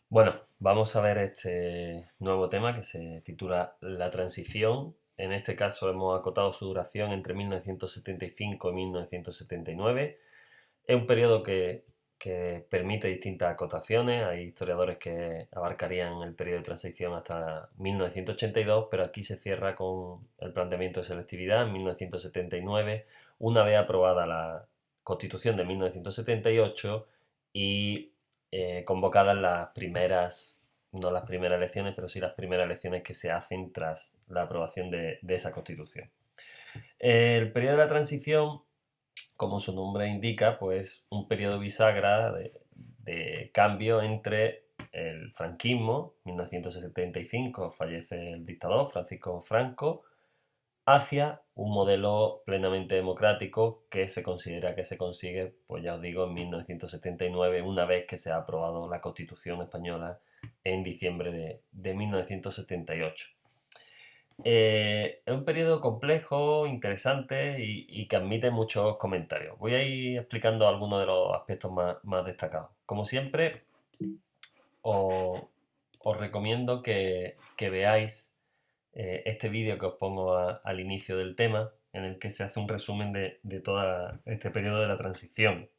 Bueno, vamos a ver este nuevo tema que se titula La transición. En este caso hemos acotado su duración entre 1975 y 1979. Es un periodo que permite distintas acotaciones. Hay historiadores que abarcarían el periodo de transición hasta 1982, pero aquí se cierra con el planteamiento de selectividad en 1979, una vez aprobada la Constitución de 1978 y convocadas las primeras, no las primeras elecciones, pero sí las primeras elecciones que se hacen tras la aprobación de esa Constitución. El periodo de la transición, como su nombre indica, pues un periodo bisagra de cambio entre el franquismo, 1975 fallece el dictador Francisco Franco, hacia un modelo plenamente democrático que se considera que se consigue, pues ya os digo, en 1979, una vez que se ha aprobado la Constitución española en diciembre de 1978. Es un periodo complejo, interesante y que admite muchos comentarios. Voy a ir explicando algunos de los aspectos más destacados. Como siempre, os, os recomiendo que veáis este vídeo que os pongo al inicio del tema, en el que se hace un resumen de todo este periodo de la transición.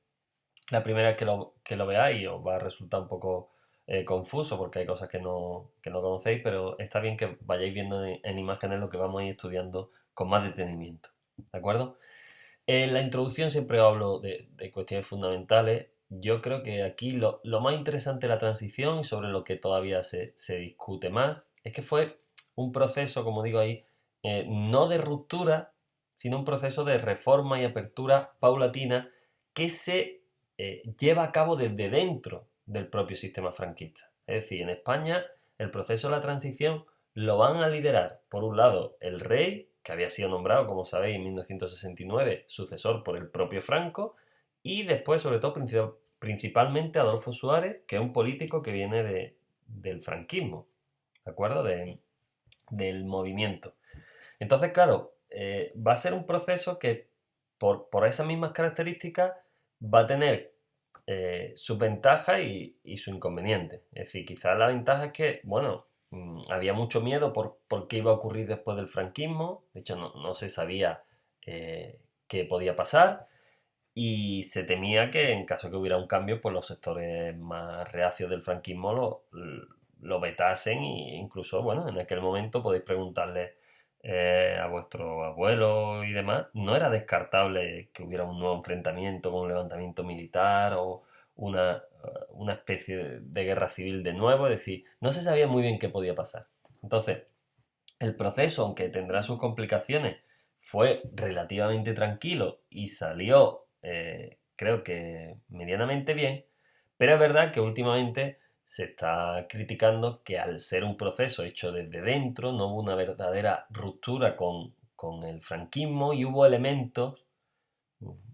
La primera vez que lo veáis os va a resultar un poco confuso porque hay cosas que no conocéis, pero está bien que vayáis viendo en imágenes lo que vamos a ir estudiando con más detenimiento. ¿De acuerdo? En la introducción siempre hablo de cuestiones fundamentales. Yo creo que aquí lo más interesante de la transición y sobre lo que todavía se discute más es que fue un proceso, como digo ahí, no de ruptura, sino un proceso de reforma y apertura paulatina que se lleva a cabo desde dentro del propio sistema franquista. Es decir, en España el proceso de la transición lo van a liderar, por un lado, el rey, que había sido nombrado, como sabéis, en 1969, sucesor por el propio Franco, y después, sobre todo, principalmente Adolfo Suárez, que es un político que viene del franquismo, ¿de acuerdo? Del movimiento. Entonces, claro, va a ser un proceso que, por esas mismas características, va a tener sus ventajas y su inconveniente. Es decir, quizás la ventaja es que, bueno, había mucho miedo por qué iba a ocurrir después del franquismo. De hecho, no se sabía qué podía pasar. Y se temía que en caso que hubiera un cambio, pues los sectores más reacios del franquismo lo vetasen e incluso, bueno, en aquel momento podéis preguntarle a vuestros abuelos y demás, no era descartable que hubiera un nuevo enfrentamiento con un levantamiento militar o una especie de guerra civil de nuevo, es decir, no se sabía muy bien qué podía pasar. Entonces, el proceso, aunque tendrá sus complicaciones, fue relativamente tranquilo y salió, creo que medianamente bien, pero es verdad que últimamente se está criticando que al ser un proceso hecho desde dentro, no hubo una verdadera ruptura con el franquismo y hubo elementos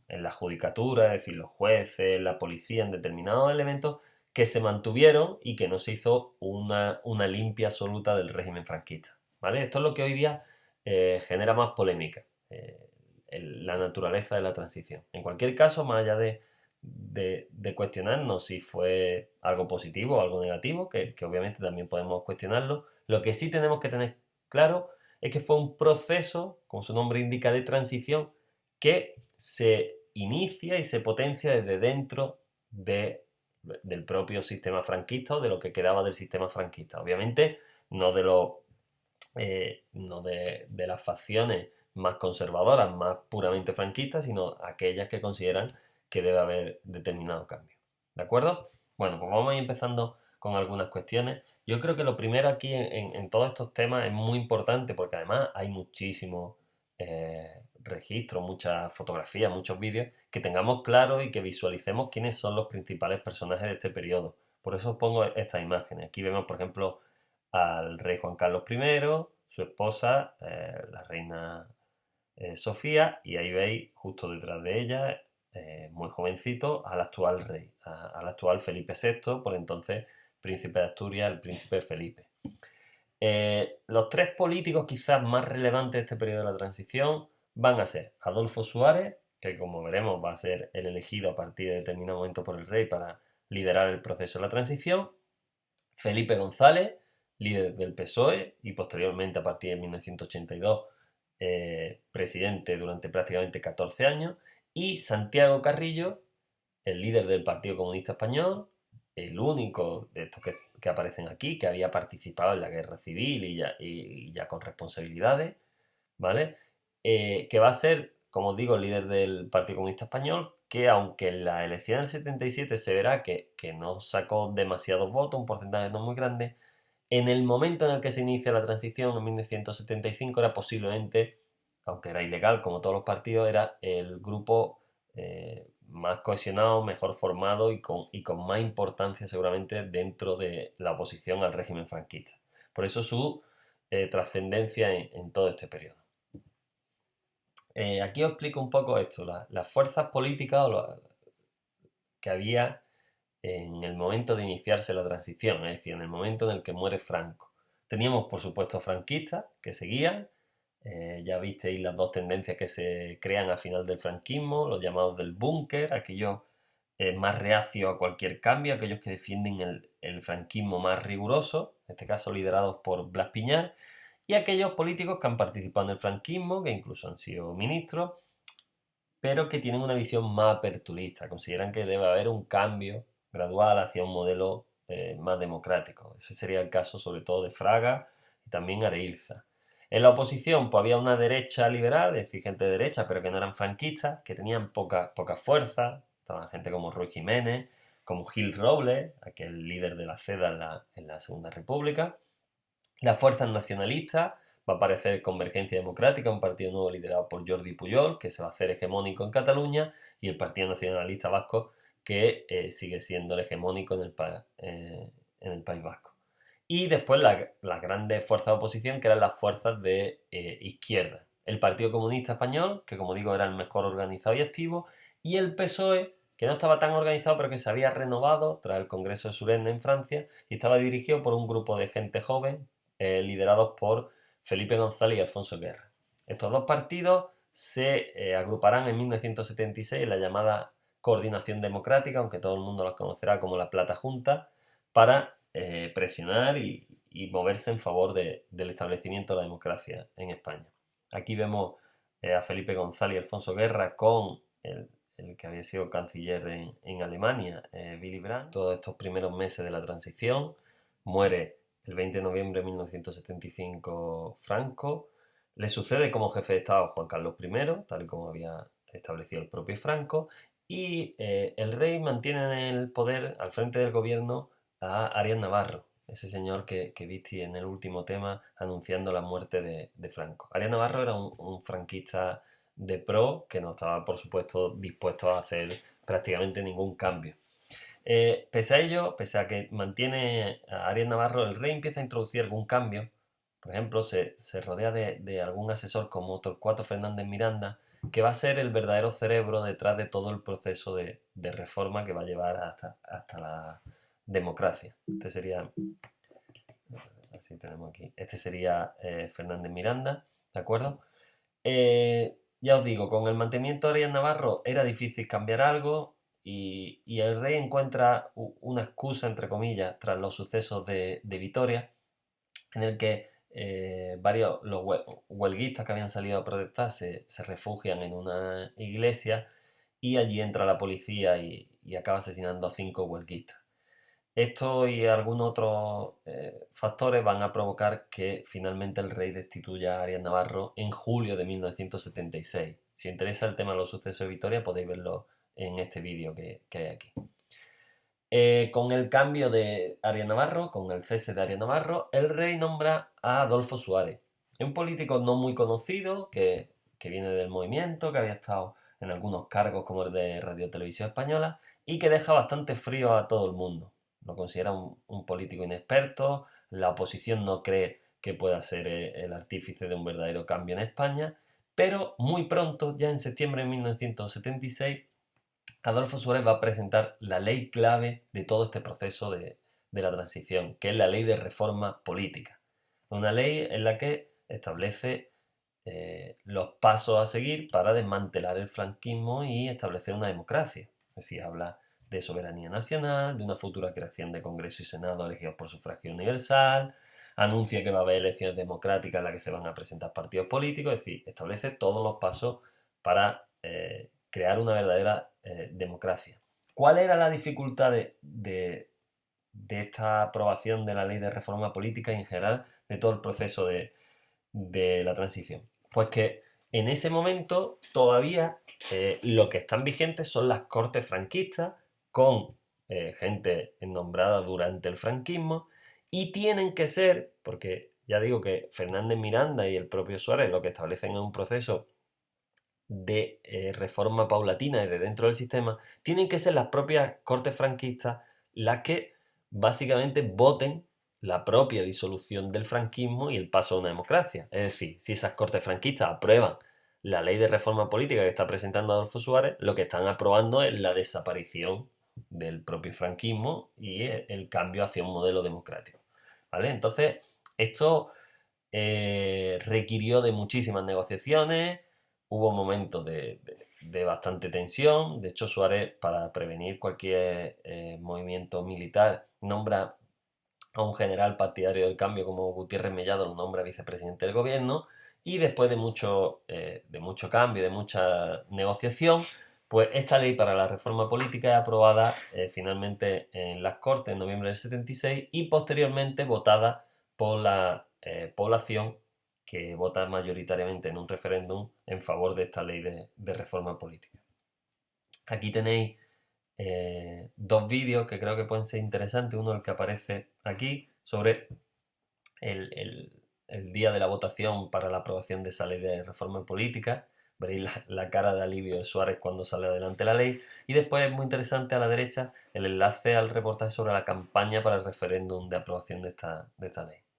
en la judicatura, es decir, los jueces, la policía, en determinados elementos que se mantuvieron y que no se hizo una limpia absoluta del régimen franquista. ¿Vale? Esto es lo que hoy día genera más polémica, la naturaleza de la transición. En cualquier caso, más allá de cuestionarnos si fue algo positivo o algo negativo, que obviamente también podemos cuestionarlo, lo que sí tenemos que tener claro es que fue un proceso, como su nombre indica, de transición que se inicia y se potencia desde dentro del propio sistema franquista o de lo que quedaba del sistema franquista. Obviamente, no no de las facciones más conservadoras, más puramente franquistas, sino aquellas que consideran que debe haber determinado cambio. ¿De acuerdo? Bueno, pues vamos a ir empezando con algunas cuestiones. Yo creo que lo primero aquí en todos estos temas es muy importante porque además hay muchísimos registros, muchas fotografías, muchos vídeos, que tengamos claro y que visualicemos quiénes son los principales personajes de este periodo. Por eso os pongo estas imágenes. Aquí vemos, por ejemplo, al rey Juan Carlos I, su esposa, la reina Sofía, y ahí veis, justo detrás de ella, muy jovencito, al actual rey, al actual Felipe VI, por entonces príncipe de Asturias, el príncipe Felipe. Los tres políticos quizás más relevantes de este periodo de la transición van a ser Adolfo Suárez, que como veremos va a ser el elegido a partir de determinado momento por el rey para liderar el proceso de la transición, Felipe González, líder del PSOE y posteriormente a partir de 1982 presidente durante prácticamente 14 años, y Santiago Carrillo, el líder del Partido Comunista Español, el único de estos que aparecen aquí, que había participado en la guerra civil y ya con responsabilidades, ¿vale? Que va a ser, como os digo, el líder del Partido Comunista Español, que aunque en la elección del 77 se verá que no sacó demasiados votos, un porcentaje no muy grande, en el momento en el que se inicia la transición, en 1975, era posiblemente, aunque era ilegal, como todos los partidos, era el grupo más cohesionado, mejor formado y con más importancia seguramente dentro de la oposición al régimen franquista. Por eso su trascendencia en todo este periodo. Aquí os explico un poco esto, las fuerzas políticas que había en el momento de iniciarse la transición, es decir, en el momento en el que muere Franco. Teníamos, por supuesto, franquistas que seguían, ya visteis las dos tendencias que se crean al final del franquismo, los llamados del búnker, aquellos más reacios a cualquier cambio, aquellos que defienden el franquismo más riguroso, en este caso liderados por Blas Piñar, y aquellos políticos que han participado en el franquismo, que incluso han sido ministros, pero que tienen una visión más aperturista, consideran que debe haber un cambio gradual hacia un modelo más democrático. Ese sería el caso sobre todo de Fraga y también Areilza. En la oposición pues había una derecha liberal, es decir, gente de derecha, pero que no eran franquistas, que tenían poca fuerza. Estaban gente como Ruy Jiménez, como Gil Robles, aquel líder de la CEDA en la Segunda República. Las fuerzas nacionalistas, va a aparecer Convergencia Democrática, un partido nuevo liderado por Jordi Pujol, que se va a hacer hegemónico en Cataluña, y el Partido Nacionalista Vasco, que sigue siendo el hegemónico en el País Vasco. Y después las grandes fuerzas de oposición, que eran las fuerzas de izquierda. El Partido Comunista Español, que como digo era el mejor organizado y activo, y el PSOE, que no estaba tan organizado, pero que se había renovado tras el Congreso de Suresnes en Francia, y estaba dirigido por un grupo de gente joven, liderados por Felipe González y Alfonso Guerra. Estos dos partidos se agruparán en 1976 en la llamada Coordinación Democrática, aunque todo el mundo los conocerá como la Plata Junta, para presionar y moverse en favor del establecimiento de la democracia en España. Aquí vemos a Felipe González y Alfonso Guerra con el que había sido canciller en Alemania, Willy Brandt. Todos estos primeros meses de la transición, muere el 20 de noviembre de 1975 Franco, le sucede como jefe de Estado Juan Carlos I, tal y como había establecido el propio Franco, y el rey mantiene en el poder al frente del gobierno a Arias Navarro, ese señor que viste en el último tema anunciando la muerte de Franco. Arias Navarro era un franquista de pro que no estaba, por supuesto, dispuesto a hacer prácticamente ningún cambio. Pese a ello, pese a que mantiene a Arias Navarro, el rey empieza a introducir algún cambio. Por ejemplo, se rodea de algún asesor como Torcuato Fernández Miranda, que va a ser el verdadero cerebro detrás de todo el proceso de reforma que va a llevar hasta la democracia. Este sería, así tenemos aquí, este sería Fernández Miranda, ¿de acuerdo? Ya os digo, con el mantenimiento de Arias Navarro era difícil cambiar algo y el rey encuentra una excusa, entre comillas, tras los sucesos de Vitoria, en el que varios los huelguistas que habían salido a protestar se refugian en una iglesia y allí entra la policía y acaba asesinando a 5 huelguistas. Esto y algunos otros factores van a provocar que finalmente el rey destituya a Arias Navarro en julio de 1976. Si os interesa el tema de los sucesos de Vitoria, podéis verlo en este vídeo que hay aquí. Con el cambio de Arias Navarro, con el cese de Arias Navarro, el rey nombra a Adolfo Suárez. Es un político no muy conocido, que viene del movimiento, que había estado en algunos cargos como el de Radio Televisión Española y que deja bastante frío a todo el mundo. Lo considera un político inexperto, la oposición no cree que pueda ser el artífice de un verdadero cambio en España, pero muy pronto, ya en septiembre de 1976, Adolfo Suárez va a presentar la ley clave de todo este proceso de la transición, que es la ley de reforma política. Una ley en la que establece los pasos a seguir para desmantelar el franquismo y establecer una democracia. Es decir, habla de soberanía nacional, de una futura creación de Congreso y Senado elegidos por sufragio universal, anuncia que va a haber elecciones democráticas en las que se van a presentar partidos políticos, es decir, establece todos los pasos para crear una verdadera democracia. ¿Cuál era la dificultad de esta aprobación de la ley de reforma política y en general de todo el proceso de la transición? Pues que en ese momento todavía lo que están vigentes son las cortes franquistas con gente nombrada durante el franquismo y tienen que ser, porque ya digo que Fernández Miranda y el propio Suárez lo que establecen es un proceso de reforma paulatina y de dentro del sistema, tienen que ser las propias cortes franquistas las que básicamente voten la propia disolución del franquismo y el paso a una democracia. Es decir, si esas cortes franquistas aprueban la ley de reforma política que está presentando Adolfo Suárez, lo que están aprobando es la desaparición del propio franquismo y el cambio hacia un modelo democrático. ¿Vale? Entonces, esto requirió de muchísimas negociaciones, hubo momentos de bastante tensión. De hecho, Suárez, para prevenir cualquier movimiento militar, nombra a un general partidario del cambio como Gutiérrez Mellado, lo nombra vicepresidente del gobierno, y después de mucho cambio, de mucha negociación, pues esta ley para la reforma política es aprobada finalmente en las Cortes en noviembre del 76 y posteriormente votada por la población que vota mayoritariamente en un referéndum en favor de esta ley de reforma política. Aquí tenéis dos vídeos que creo que pueden ser interesantes. Uno el que aparece aquí sobre el día de la votación para la aprobación de esa ley de reforma política. Veréis la cara de alivio de Suárez cuando sale adelante la ley. Y después es muy interesante a la derecha el enlace al reportaje sobre la campaña para el referéndum de aprobación de esta ley.